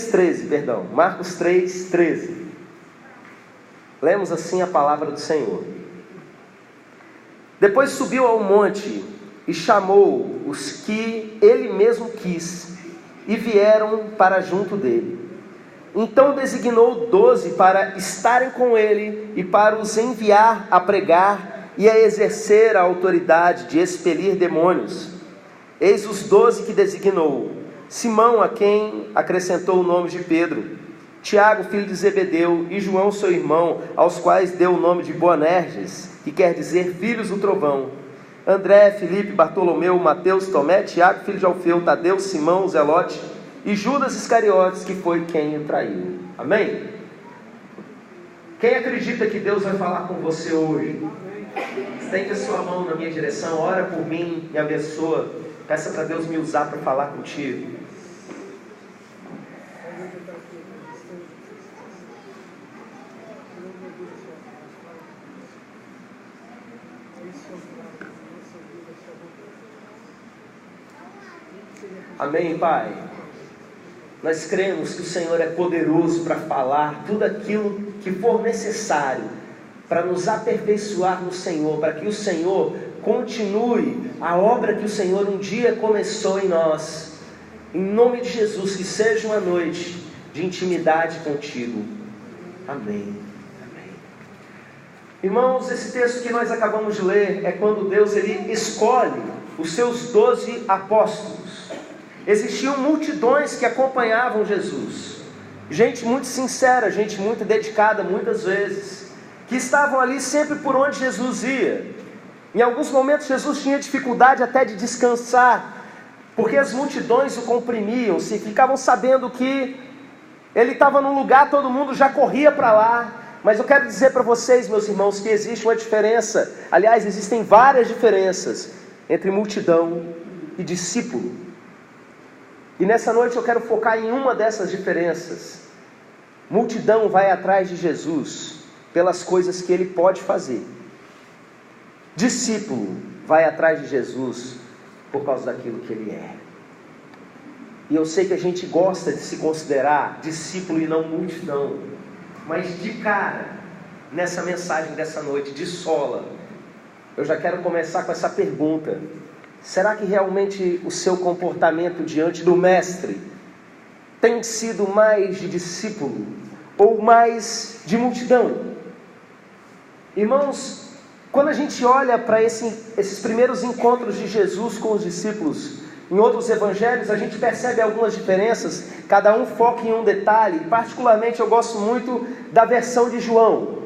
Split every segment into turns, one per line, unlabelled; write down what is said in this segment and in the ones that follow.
13, perdão. Marcos 3, 13. Lemos assim a palavra do Senhor. Depois subiu ao monte e chamou os que ele mesmo quis, e vieram para junto dele. Então designou 12 para estarem com ele e para os enviar a pregar e a exercer a autoridade de expelir demônios. Eis os 12 que designou: Simão, a quem acrescentou o nome de Pedro, Tiago, filho de Zebedeu, e João, seu irmão, aos quais deu o nome de Boanerges, que quer dizer filhos do trovão, André, Filipe, Bartolomeu, Mateus, Tomé, Tiago, filho de Alfeu, Tadeu, Simão, Zelote, e Judas Iscariotes, que foi quem o traiu. Amém? Quem acredita que Deus vai falar com você hoje? Estende a sua mão na minha direção, ora por mim, me abençoa. Peça para Deus me usar para falar contigo. Amém, Pai? Nós cremos que o Senhor é poderoso para falar tudo aquilo que for necessário para nos aperfeiçoar no Senhor, para que o Senhor continue a obra que o Senhor um dia começou em nós. Em nome de Jesus, que seja uma noite de intimidade contigo. Amém. Amém. Irmãos, esse texto que nós acabamos de ler é quando Deus ele escolhe os seus 12 apóstolos. Existiam multidões que acompanhavam Jesus, gente muito sincera, gente muito dedicada muitas vezes, que estavam ali sempre por onde Jesus ia. Em alguns momentos Jesus tinha dificuldade até de descansar, porque as multidões o comprimiam, se ficavam sabendo que ele estava num lugar, todo mundo já corria para lá. Mas eu quero dizer para vocês, meus irmãos, que existe uma diferença, aliás, existem várias diferenças entre multidão e discípulo. E nessa noite eu quero focar em uma dessas diferenças. Multidão vai atrás de Jesus pelas coisas que ele pode fazer. Discípulo vai atrás de Jesus por causa daquilo que ele é. E eu sei que a gente gosta de se considerar discípulo e não multidão. Mas de cara, nessa mensagem dessa noite, de sola, eu já quero começar com essa pergunta. Será que realmente o seu comportamento diante do Mestre tem sido mais de discípulo ou mais de multidão? Irmãos, quando a gente olha para esses primeiros encontros de Jesus com os discípulos, em outros evangelhos, a gente percebe algumas diferenças, cada um foca em um detalhe. Particularmente eu gosto muito da versão de João.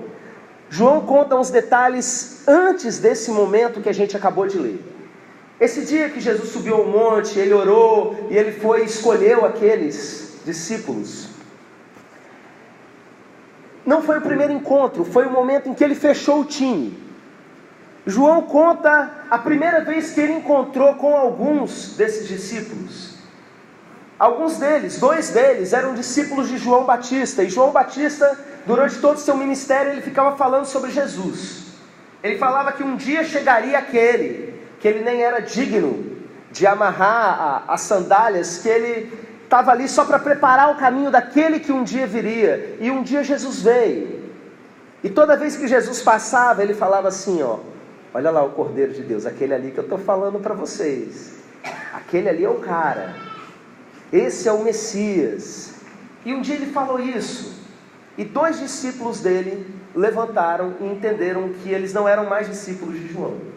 João conta uns detalhes antes desse momento que a gente acabou de ler. Esse dia que Jesus subiu ao monte, ele orou e ele foi e escolheu aqueles discípulos. Não foi o primeiro encontro, foi o momento em que ele fechou o time. João conta a primeira vez que ele encontrou com alguns desses discípulos. Alguns deles, 2 deles, eram discípulos de João Batista. E João Batista, durante todo o seu ministério, ele ficava falando sobre Jesus. Ele falava que um dia chegaria aquele que ele nem era digno de amarrar as sandálias, que ele estava ali só para preparar o caminho daquele que um dia viria. E um dia Jesus veio. E toda vez que Jesus passava, ele falava assim, ó, olha lá o Cordeiro de Deus, aquele ali que eu estou falando para vocês. Aquele ali é o cara. Esse é o Messias. E um dia ele falou isso. E 2 discípulos dele levantaram e entenderam que eles não eram mais discípulos de João.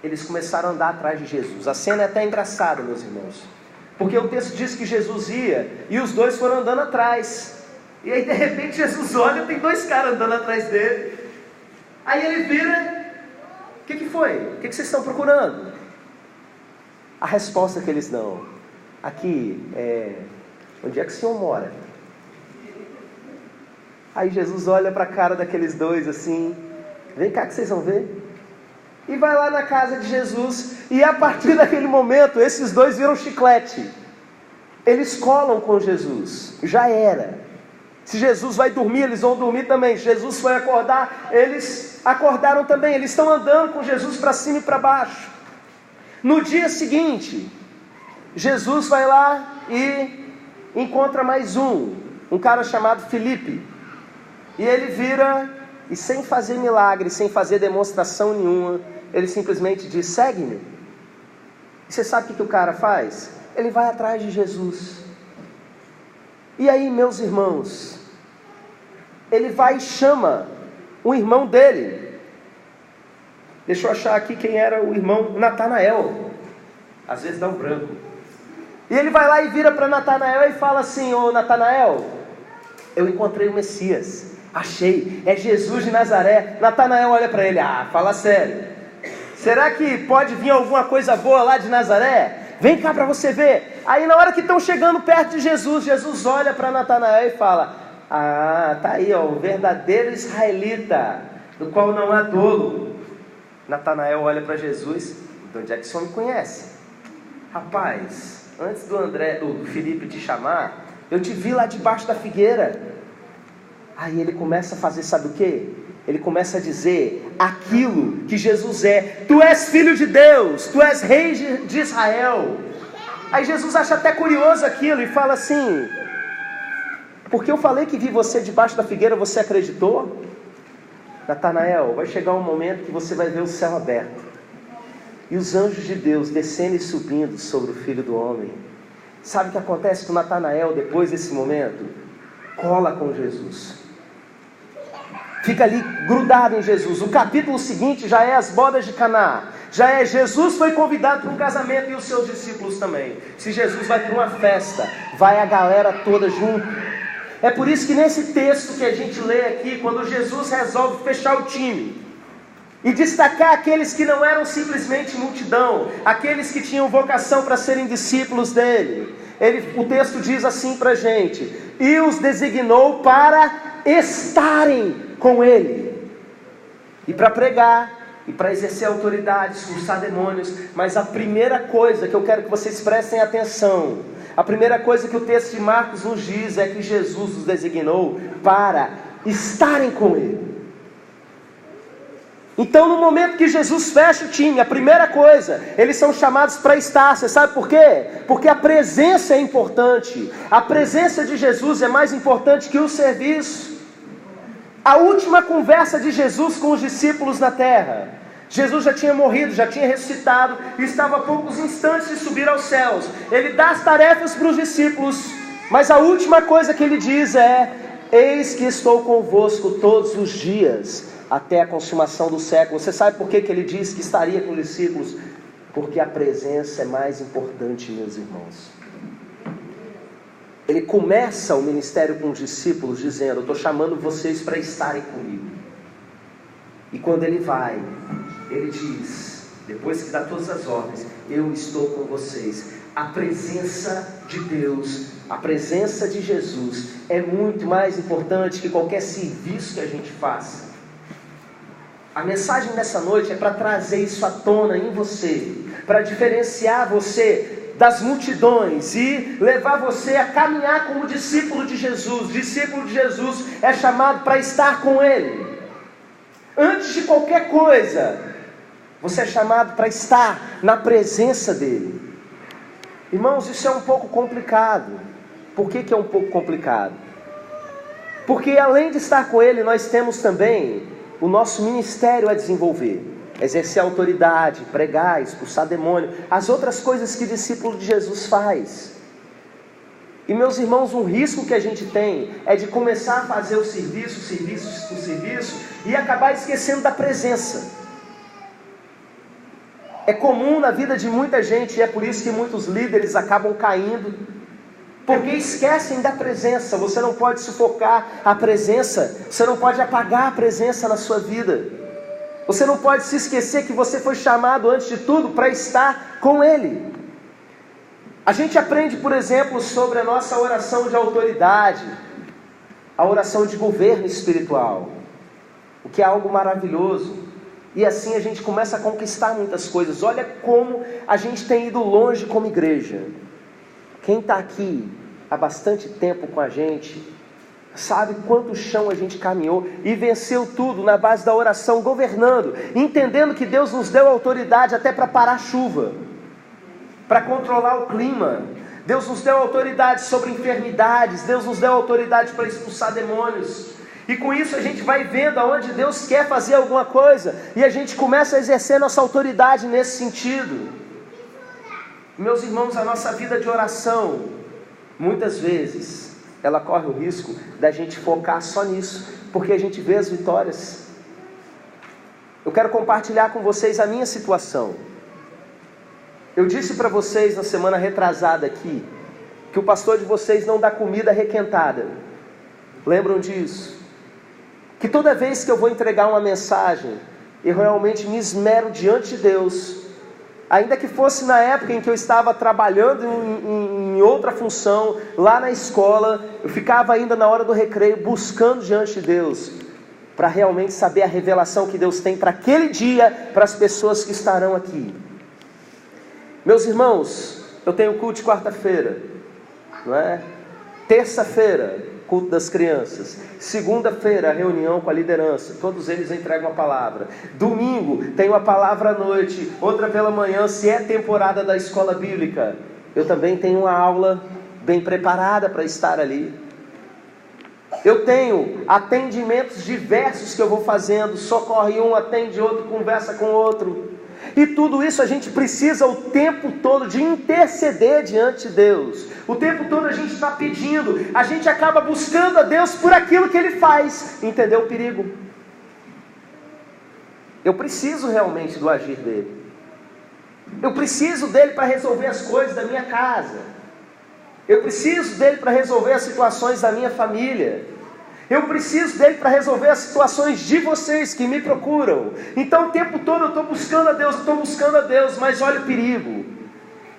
Eles começaram a andar atrás de Jesus. A cena é até engraçada, meus irmãos, porque o texto diz que Jesus ia e os 2 foram andando atrás. E aí de repente Jesus olha e tem 2 caras andando atrás dele. Aí ele vira: o que foi? O que vocês estão procurando? A resposta que eles dão: aqui, onde é que o senhor mora? Aí Jesus olha para a cara daqueles 2 assim: vem cá que vocês vão ver. E vai lá na casa de Jesus. E a partir daquele momento, esses 2 viram chiclete. Eles colam com Jesus. Já era. Se Jesus vai dormir, eles vão dormir também. Se Jesus foi acordar, eles acordaram também. Eles estão andando com Jesus para cima e para baixo. No dia seguinte, Jesus vai lá e encontra mais um cara chamado Filipe. E ele vira, e sem fazer milagre, sem fazer demonstração nenhuma, ele simplesmente diz: segue-me. E você sabe o que o cara faz? Ele vai atrás de Jesus. E aí, meus irmãos, ele vai e chama o irmão dele. Deixa eu achar aqui quem era o irmão, Natanael. Às vezes dá um branco. E ele vai lá e vira para Natanael e fala assim: ô Natanael, eu encontrei o Messias, achei, é Jesus de Nazaré. Natanael olha para ele: ah, fala sério, será que pode vir alguma coisa boa lá de Nazaré? Vem cá para você ver. Aí na hora que estão chegando perto de Jesus, Jesus olha para Natanael e fala: ah, tá aí, ó, o verdadeiro israelita, do qual não há dolo. Natanael olha para Jesus: de onde é que o senhor me conhece? Rapaz, antes do Filipe te chamar, eu te vi lá debaixo da figueira. Aí ele começa a fazer, sabe o quê? Ele começa a dizer aquilo que Jesus é: tu és filho de Deus, tu és rei de Israel. Aí Jesus acha até curioso aquilo e fala assim: porque eu falei que vi você debaixo da figueira, você acreditou? Natanael, vai chegar um momento que você vai ver o céu aberto e os anjos de Deus descendo e subindo sobre o Filho do Homem. Sabe o que acontece com Natanael depois desse momento? Cola com Jesus, fica ali grudado em Jesus. O capítulo seguinte já é as bodas de Caná, já é Jesus foi convidado para um casamento e os seus discípulos também. Se Jesus vai para uma festa, vai a galera toda junto. É por isso que nesse texto que a gente lê aqui, quando Jesus resolve fechar o time e destacar aqueles que não eram simplesmente multidão, aqueles que tinham vocação para serem discípulos dele, o texto diz assim para a gente: e os designou para estarem com ele, e para pregar, e para exercer autoridade, expulsar demônios. Mas a primeira coisa que eu quero que vocês prestem atenção, a primeira coisa que o texto de Marcos nos diz é que Jesus os designou para estarem com ele. Então, no momento que Jesus fecha o time, a primeira coisa, eles são chamados para estar. Você sabe por quê? Porque a presença é importante. A presença de Jesus é mais importante que o serviço. A última conversa de Jesus com os discípulos na terra, Jesus já tinha morrido, já tinha ressuscitado e estava a poucos instantes de subir aos céus. Ele dá as tarefas para os discípulos, mas a última coisa que ele diz é: eis que estou convosco todos os dias, até a consumação do século. Você sabe por que ele diz que estaria com os discípulos? Porque a presença é mais importante, meus irmãos. Ele começa o ministério com os discípulos dizendo: eu estou chamando vocês para estarem comigo. E quando ele vai, ele diz, depois que dá todas as ordens: eu estou com vocês. A presença de Deus, a presença de Jesus é muito mais importante que qualquer serviço que a gente faça. A mensagem dessa noite é para trazer isso à tona em você, para diferenciar você das multidões e levar você a caminhar como discípulo de Jesus. Discípulo de Jesus é chamado para estar com Ele. Antes de qualquer coisa, você é chamado para estar na presença dEle. Irmãos, isso é um pouco complicado. Por que é um pouco complicado? Porque além de estar com Ele, nós temos também o nosso ministério a desenvolver. Exercer autoridade, pregar, expulsar demônio, as outras coisas que discípulo de Jesus faz. E meus irmãos, um risco que a gente tem é de começar a fazer o serviço e acabar esquecendo da presença. É comum na vida de muita gente, e é por isso que muitos líderes acabam caindo, porque esquecem da presença. Você não pode sufocar a presença, você não pode apagar a presença na sua vida. Você não pode se esquecer que você foi chamado antes de tudo para estar com Ele. A gente aprende, por exemplo, sobre a nossa oração de autoridade, a oração de governo espiritual, o que é algo maravilhoso. E assim a gente começa a conquistar muitas coisas. Olha como a gente tem ido longe como igreja. Quem está aqui há bastante tempo com a gente sabe quanto chão a gente caminhou e venceu tudo na base da oração, governando, entendendo que Deus nos deu autoridade até para parar a chuva, para controlar o clima. Deus nos deu autoridade sobre enfermidades, Deus nos deu autoridade para expulsar demônios. E com isso a gente vai vendo aonde Deus quer fazer alguma coisa, e a gente começa a exercer nossa autoridade nesse sentido. Meus irmãos, a nossa vida de oração, muitas vezes, ela corre o risco da gente focar só nisso, porque a gente vê as vitórias. Eu quero compartilhar com vocês a minha situação. Eu disse para vocês na semana retrasada aqui, que o pastor de vocês não dá comida requentada. Lembram disso? Que toda vez que eu vou entregar uma mensagem, eu realmente me esmero diante de Deus, ainda que fosse na época em que eu estava trabalhando em outra função, lá na escola, eu ficava ainda na hora do recreio, buscando diante de Deus, para realmente saber a revelação que Deus tem para aquele dia, para as pessoas que estarão aqui. Meus irmãos, eu tenho culto de quarta-feira, não é? Terça-feira, culto das crianças. Segunda-feira, reunião com a liderança. Todos eles entregam a palavra. Domingo, tem uma palavra à noite, outra pela manhã, se é temporada da escola bíblica. Eu também tenho uma aula bem preparada para estar ali. Eu tenho atendimentos diversos que eu vou fazendo. Socorre um, atende outro, conversa com outro. E tudo isso a gente precisa o tempo todo de interceder diante de Deus. O tempo todo a gente está pedindo, a gente acaba buscando a Deus por aquilo que Ele faz. Entendeu o perigo? Eu preciso realmente do agir dEle. Eu preciso dEle para resolver as coisas da minha casa. Eu preciso dEle para resolver as situações da minha família. Eu preciso dEle para resolver as situações de vocês que me procuram. Então o tempo todo eu estou buscando a Deus, mas olha o perigo.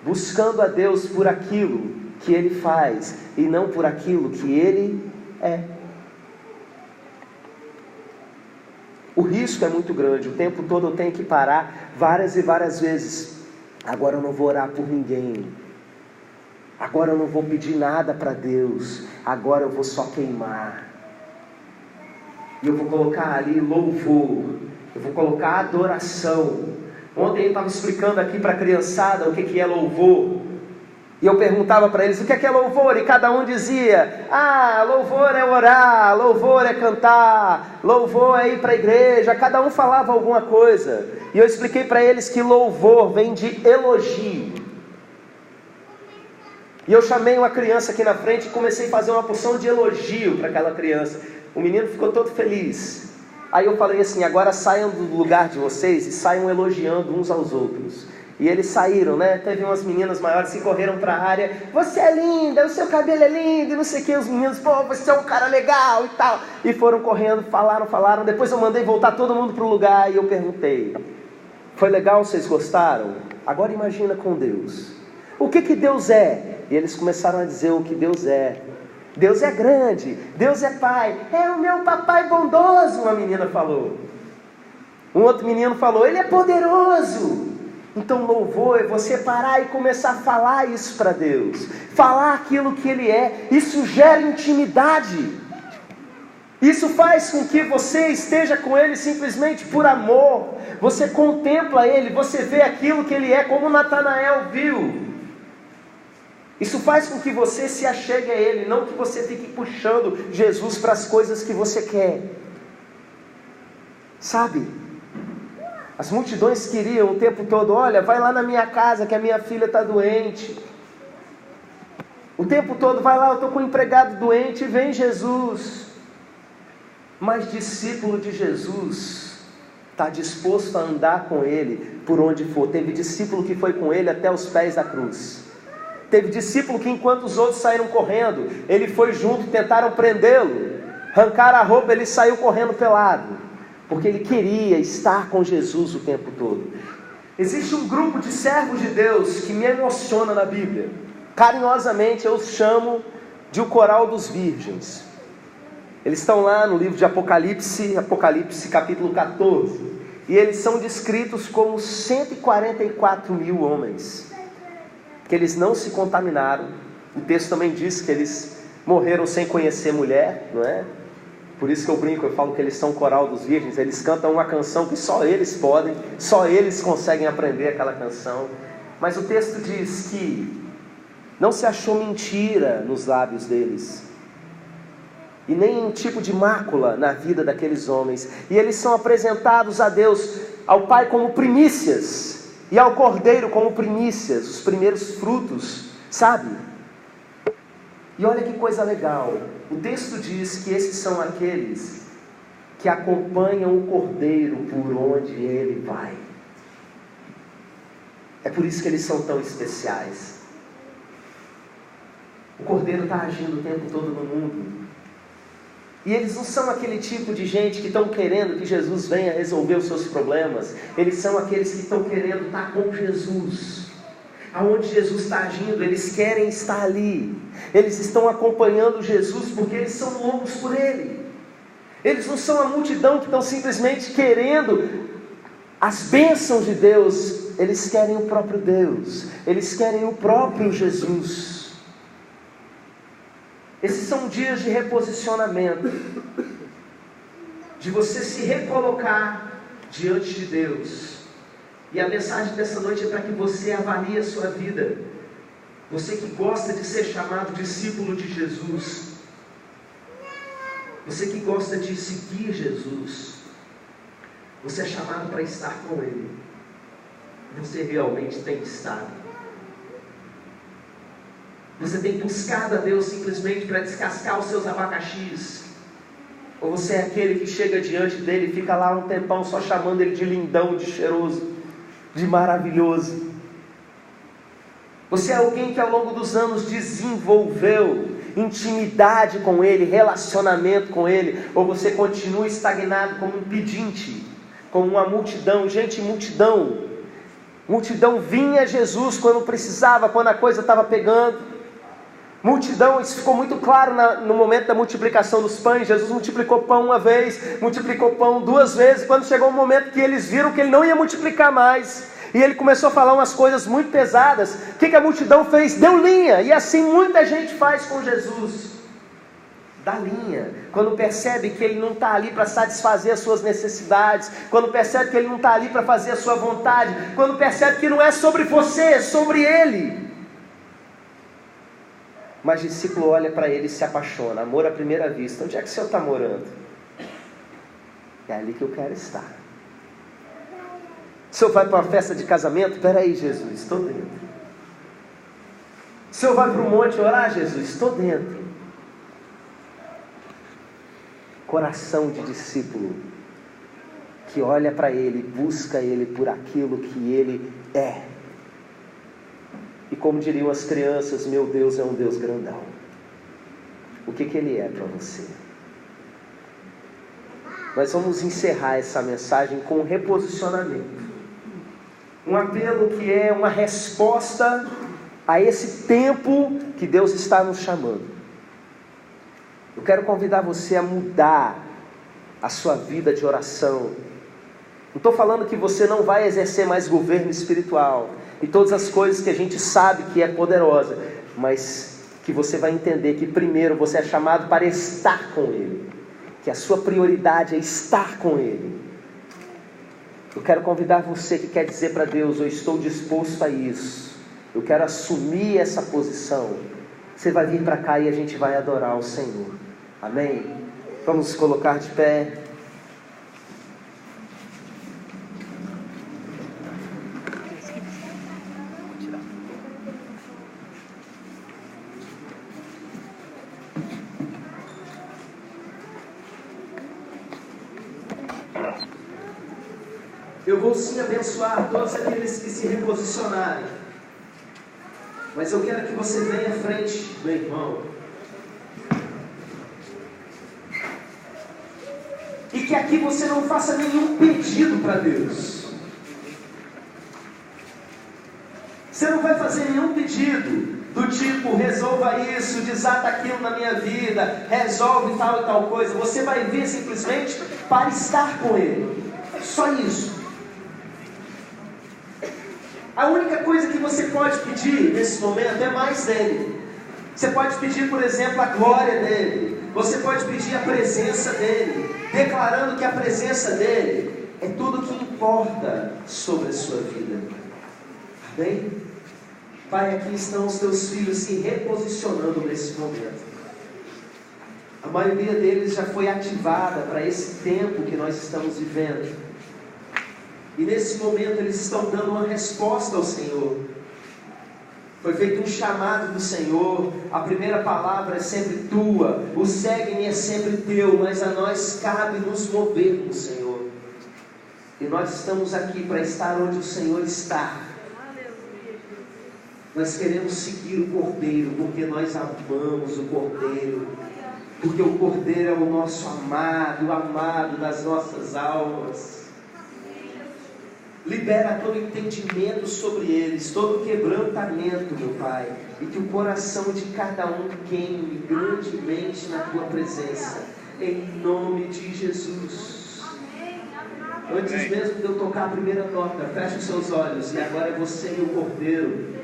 Buscando a Deus por aquilo que Ele faz e não por aquilo que Ele é. O risco é muito grande. O tempo todo eu tenho que parar várias e várias vezes. Agora eu não vou orar por ninguém. Agora eu não vou pedir nada para Deus. Agora eu vou só queimar. E eu vou colocar ali louvor, eu vou colocar adoração. Ontem eu estava explicando aqui para a criançada o que é louvor. E eu perguntava para eles o que é louvor, e cada um dizia: louvor é orar, louvor é cantar, louvor é ir para a igreja. Cada um falava alguma coisa. E eu expliquei para eles que louvor vem de elogio. E eu chamei uma criança aqui na frente e comecei a fazer uma porção de elogio para aquela criança. O menino ficou todo feliz. Aí eu falei assim: agora saiam do lugar de vocês e saiam elogiando uns aos outros. E eles saíram, né? Teve umas meninas maiores que correram para a área: você é linda, o seu cabelo é lindo, e não sei o que. Os meninos: pô, você é um cara legal e tal. E foram correndo, falaram. Depois eu mandei voltar todo mundo para o lugar e eu perguntei: foi legal, vocês gostaram? Agora imagina com Deus. O que Deus é? E eles começaram a dizer o que Deus é. Deus é grande, Deus é pai, é o meu papai bondoso, uma menina falou. Um outro menino falou: ele é poderoso. Então louvor é você parar e começar a falar isso para Deus, falar aquilo que Ele é. Isso gera intimidade. Isso faz com que você esteja com Ele simplesmente por amor. Você contempla Ele, você vê aquilo que Ele é, como Natanael viu. Isso faz com que você se achegue a Ele, não que você fique puxando Jesus para as coisas que você quer. Sabe? As multidões queriam o tempo todo: olha, vai lá na minha casa que a minha filha está doente. O tempo todo: vai lá, eu estou com um empregado doente, e vem Jesus. Mas discípulo de Jesus está disposto a andar com Ele por onde for. Teve discípulo que foi com Ele até os pés da cruz. Teve discípulo que enquanto os outros saíram correndo, ele foi junto, tentaram prendê-lo, arrancaram a roupa, ele saiu correndo pelado, porque ele queria estar com Jesus o tempo todo. Existe um grupo de servos de Deus que me emociona na Bíblia. Carinhosamente eu os chamo de o coral dos virgens. Eles estão lá no livro de Apocalipse capítulo 14, e eles são descritos como 144 mil homens, que eles não se contaminaram. O texto também diz que eles morreram sem conhecer mulher, não é? Por isso que eu brinco, eu falo que eles são coral dos virgens. Eles cantam uma canção que só eles podem, só eles conseguem aprender aquela canção. Mas o texto diz que Não se achou mentira nos lábios deles, e nem um tipo de mácula na vida daqueles homens. E eles são apresentados a Deus, ao Pai como primícias, e ao Cordeiro como primícias, os primeiros frutos, sabe? E olha que coisa legal, o texto diz que esses são aqueles que acompanham o Cordeiro por onde ele vai. É por isso que eles são tão especiais. O Cordeiro está agindo o tempo todo no mundo. E eles não são aquele tipo de gente que estão querendo que Jesus venha resolver os seus problemas. Eles são aqueles que estão querendo estar com Jesus. Aonde Jesus está agindo, eles querem estar ali. Eles estão acompanhando Jesus porque eles são loucos por Ele. Eles não são a multidão que estão simplesmente querendo as bênçãos de Deus. Eles querem o próprio Deus. Eles querem o próprio Jesus. Esses são dias de reposicionamento, de você se recolocar diante de Deus. E a mensagem dessa noite é para que você avalie a sua vida. Você que gosta de ser chamado discípulo de Jesus, você que gosta de seguir Jesus, você é chamado para estar com Ele. Você realmente tem estado? Você tem buscado a Deus simplesmente para descascar os seus abacaxis? Ou você é aquele que chega diante dele e fica lá um tempão só chamando ele de lindão, de cheiroso, de maravilhoso? Você é alguém que ao longo dos anos desenvolveu intimidade com ele, relacionamento com ele? Ou você continua estagnado como um pedinte, como uma multidão? Gente, multidão vinha a Jesus quando precisava, quando a coisa estava pegando. Multidão, isso ficou muito claro no momento da multiplicação dos pães. Jesus multiplicou pão uma vez, multiplicou pão duas vezes. Quando chegou um momento que eles viram que ele não ia multiplicar mais, e ele começou a falar umas coisas muito pesadas, o que a multidão fez? Deu linha. E assim muita gente faz com Jesus. Dá linha. Quando percebe que ele não está ali para satisfazer as suas necessidades, quando percebe que ele não está ali para fazer a sua vontade, quando percebe que não é sobre você, é sobre ele. Mas discípulo olha para ele e se apaixona. Amor à primeira vista. Onde é que o senhor está morando? É ali que eu quero estar. O senhor vai para uma festa de casamento? Espera aí, Jesus, estou dentro. O senhor vai para o monte orar? Jesus, estou dentro. Coração de discípulo que olha para ele, busca ele por aquilo que ele é. E como diriam as crianças, meu Deus é um Deus grandão. O que ele é para você? Nós vamos encerrar essa mensagem com um reposicionamento. Um apelo que é uma resposta a esse tempo que Deus está nos chamando. Eu quero convidar você a mudar a sua vida de oração. Não estou falando que você não vai exercer mais governo espiritual e todas as coisas que a gente sabe que é poderosa, mas que você vai entender que primeiro você é chamado para estar com Ele, que a sua prioridade é estar com Ele. Eu quero convidar você que quer dizer para Deus, eu estou disposto a isso, eu quero assumir essa posição. Você vai vir para cá e a gente vai adorar o Senhor. Amém? Vamos nos colocar de pé. Eu vou sim abençoar todos aqueles que se reposicionarem, mas eu quero que você venha à frente, meu irmão, e que aqui você não faça nenhum pedido para Deus. Você não vai fazer nenhum pedido do tipo, resolva isso, desata aquilo na minha vida, resolve tal e tal coisa. Você vai vir simplesmente para estar com Ele, só isso. A única coisa que você pode pedir nesse momento é mais dele. Você pode pedir, por exemplo, a glória dele. Você pode pedir a presença dele, declarando que a presença dele é tudo que importa sobre a sua vida. Amém? Pai, aqui estão os teus filhos se reposicionando nesse momento. A maioria deles já foi ativada para esse tempo que nós estamos vivendo. E nesse momento eles estão dando uma resposta ao Senhor. Foi feito um chamado do Senhor. A primeira palavra é sempre tua. O segue-me é sempre teu. Mas a nós cabe nos movermos, Senhor. E nós estamos aqui para estar onde o Senhor está. Nós queremos seguir o Cordeiro, porque nós amamos o Cordeiro. Porque o Cordeiro é o nosso amado, o amado das nossas almas. Libera todo entendimento sobre eles, todo quebrantamento, meu Pai. E que o coração de cada um queime grandemente na Tua presença. Em nome de Jesus. Antes mesmo de eu tocar a primeira nota, feche os seus olhos. E agora é você e o Cordeiro.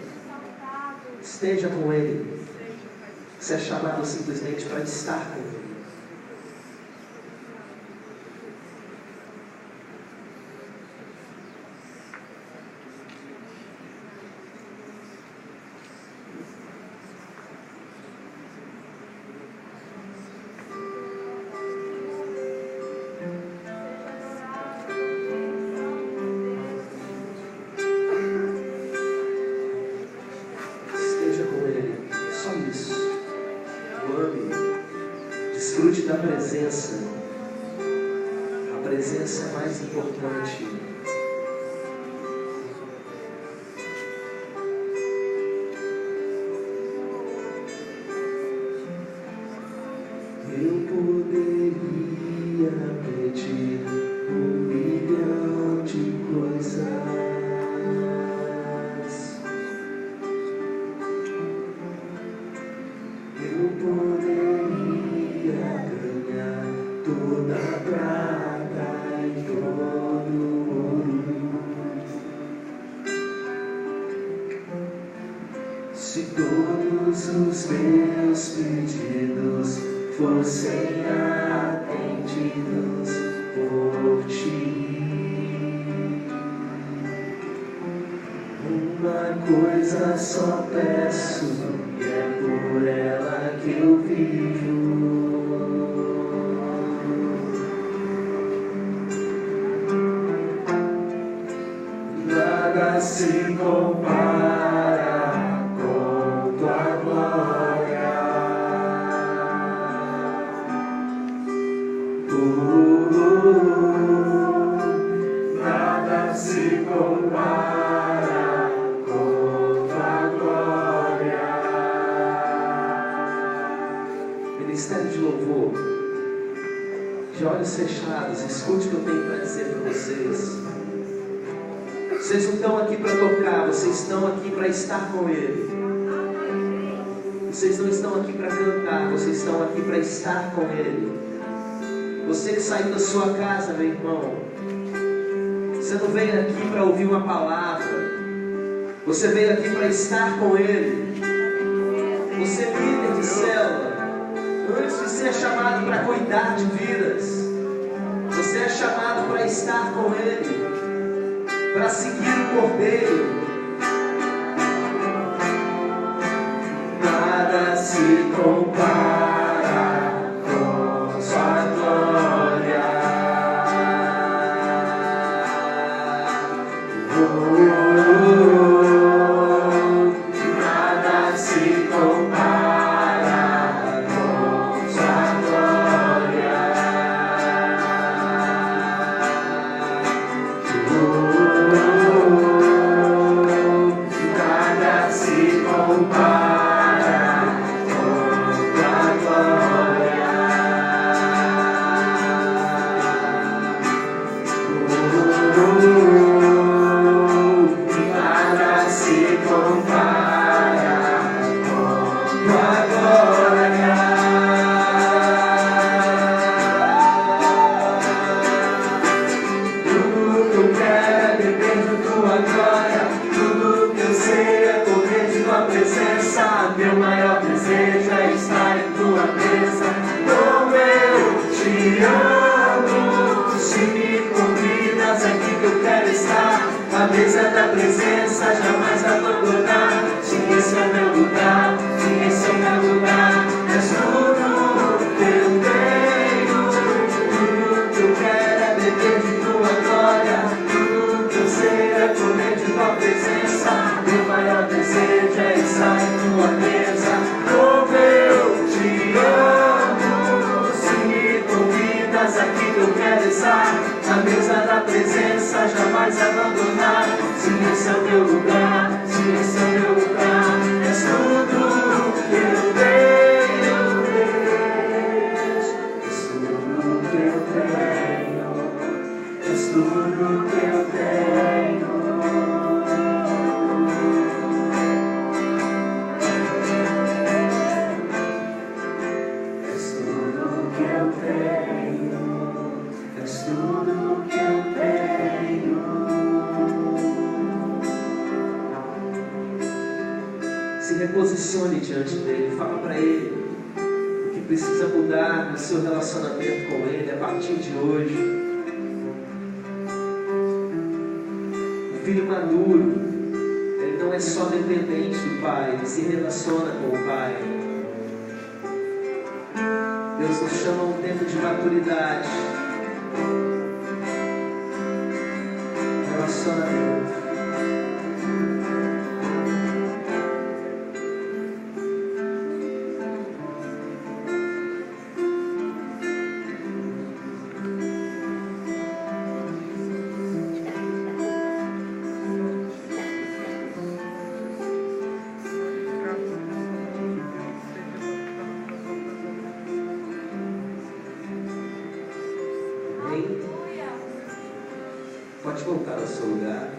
Esteja com Ele. Você é chamado simplesmente para estar com Ele. Desfrute da presença. A presença é mais importante. Eu poderia pedir 1 milhão de coisas. Eu poderia ganhar toda a prata e todo o ouro. Se todos os meus pedidos fossem atendidos por Ti, uma coisa só peço, e é por ela que eu vivo. Nada se compara com Tua glória. Nada se compara com Tua glória. Ministério de louvor, de olhos fechados, escute o que eu tenho para dizer para vocês. Vocês não estão aqui para tocar, vocês estão aqui para estar com Ele. Vocês não estão aqui para cantar, vocês estão aqui para estar com Ele. Você que saiu da sua casa, meu irmão, você não veio aqui para ouvir uma palavra, você veio aqui para estar com Ele. Você é líder de célula, antes de ser chamado para cuidar de vidas, você é chamado para estar com Ele, para seguir o Cordeiro. Nada se compara com Sua glória. Nada se compara com Sua glória. Nada se compara com Tua glória. Nada se compara com Tua glória. Tudo que eu quero é beber de Tua glória. Tudo que eu sei é correr de Tua presença. Meu maior desejo é estar em Tua mesa. Como eu Te amo. Se me convidas, é aqui que eu quero estar. A mesa da presença, jamais abandonar. Se na mesa da presença, jamais abandonar. Se esse é o teu lugar, se esse é o teu lugar, és tudo que eu tenho, Deus. És tudo que eu tenho, és tudo que eu tenho. És tudo que eu tenho, és tudo que eu tenho. Se reposicione diante dele, fala para ele o que precisa mudar no seu relacionamento com ele a partir de hoje. O filho maduro, ele não é só dependente do pai, ele se relaciona com o pai. Deus nos chama a um tempo de maturidade, relacionamento. Pode voltar ao seu lugar.